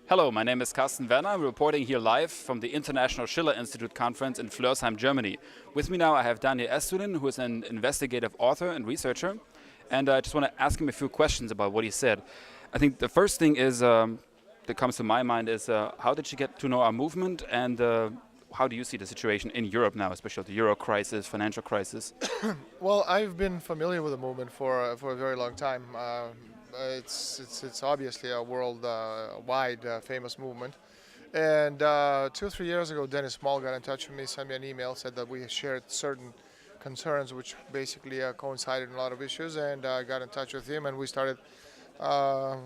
Hello, my name is Carsten Werner. I'm reporting here live from the International Schiller-Institute conference in Flörsheim, Germany. With me now I have Daniel Estulin, who is an investigative author and researcher. And I just want to ask him a few questions about what he said. I think the first thing is that comes to my mind is how did you get to know our movement, and how do you see the situation in Europe now, especially the euro crisis, financial crisis? Well, I've been familiar with the movement for a very long time. It's obviously a world-wide famous movement. And 2 or 3 years ago, Dennis Small got in touch with me, sent me an email, said that we shared certain concerns which basically coincided in a lot of issues, and I got in touch with him and we started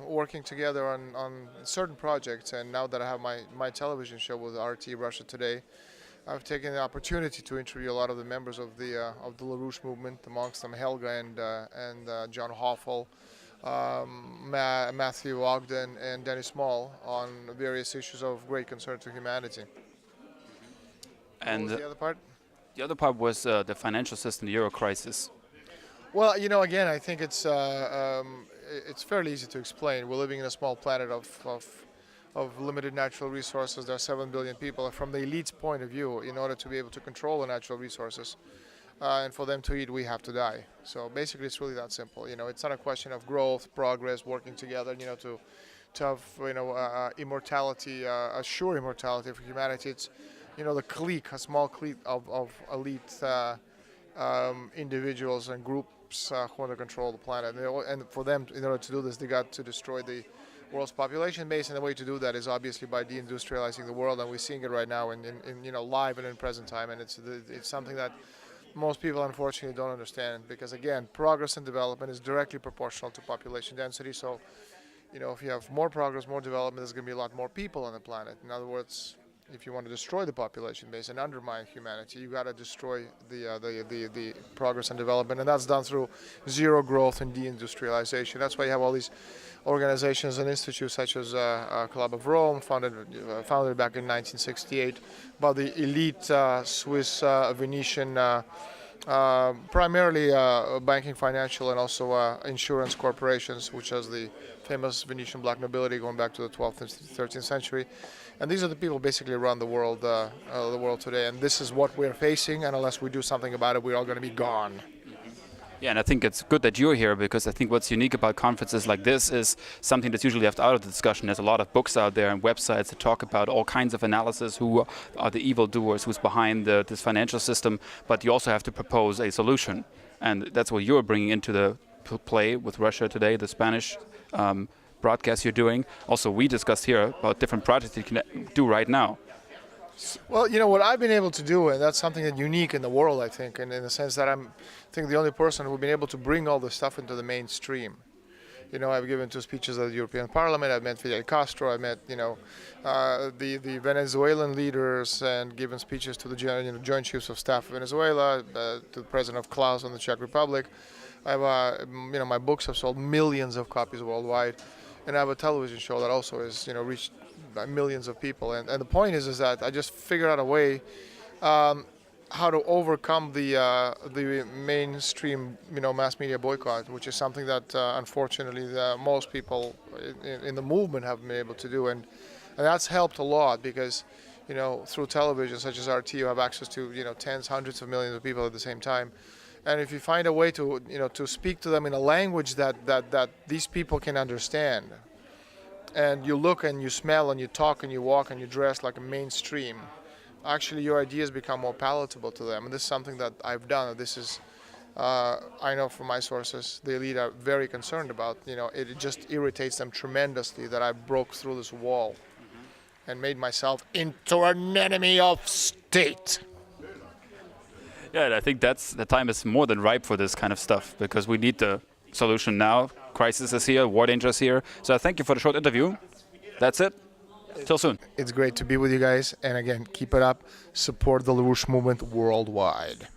working together on certain projects. And now that I have my television show with RT Russia Today, I've taken the opportunity to interview a lot of the members of the LaRouche movement, amongst them Helga and John Hoffel, Matthew Ogden and Dennis Small, on various issues of great concern to humanity. And what was the other part? The other part was the financial system, the euro crisis. Well, again, I think it's fairly easy to explain. We're living in a small planet of limited natural resources. There are 7 billion people. From the elite's point of view, in order to be able to control the natural resources and for them to eat, we have to die. So basically, it's really that simple. It's not a question of growth, progress, working together. To have immortality, assure immortality for humanity. It's the clique, a small clique of elite individuals and groups who want to control the planet. And for them, in order to do this, they got to destroy the world's population base, and the way to do that is obviously by deindustrializing the world, and we're seeing it right now in live and in present time. And it's something that most people unfortunately don't understand, because again, progress and development is directly proportional to population density. So if you have more progress, more development, there's going to be a lot more people on the planet. In other words, if you want to destroy the population base and undermine humanity, you got to destroy the progress and development, and that's done through zero growth and deindustrialization. That's why you have all these organizations and institutes such as Club of Rome, founded back in 1968 by the elite Swiss, Venetian, primarily banking, financial, and also insurance corporations, which is the famous Venetian black nobility going back to the 12th and 13th century. And these are the people basically around the world today. And this is what we're facing, and unless we do something about it, we're all going to be gone. Yeah, and I think it's good that you're here, because I think what's unique about conferences like this is something that's usually left out of the discussion. There's a lot of books out there and websites that talk about all kinds of analysis, who are the evildoers, who's behind this financial system, but you also have to propose a solution. And that's what you're bringing into the play with Russia Today, the Spanish broadcast you're doing. Also, we discussed here about different projects you can do right now. Well, what I've been able to do, and that's something that's unique in the world, I think, and in the sense that I think the only person who's been able to bring all this stuff into the mainstream. I've given 2 speeches at the European Parliament. I've met Fidel Castro. I've met, the Venezuelan leaders, and given speeches to the Joint Chiefs of Staff of Venezuela, to the President of Klaus on the Czech Republic. I have, my books have sold millions of copies worldwide, and I have a television show that also has, reached millions of people. And the point is that I just figured out a way how to overcome the mainstream mass media boycott, which is something that unfortunately most people in the movement haven't been able to do, and that's helped a lot, because through television such as RT, you have access to tens, hundreds of millions of people at the same time. And if you find a way to to speak to them in a language that these people can understand, and you look and you smell and you talk and you walk and you dress like a mainstream, actually your ideas become more palatable to them. And this is something that I've done. This is, I know from my sources, the elite are very concerned about. It just irritates them tremendously that I broke through this wall and made myself into an enemy of state. Yeah, and I think the time is more than ripe for this kind of stuff, because we need the solution now. Crisis is here, war danger is here. So I thank you for the short interview. That's it. Till soon. It's great to be with you guys. And again, keep it up. Support the LaRouche movement worldwide.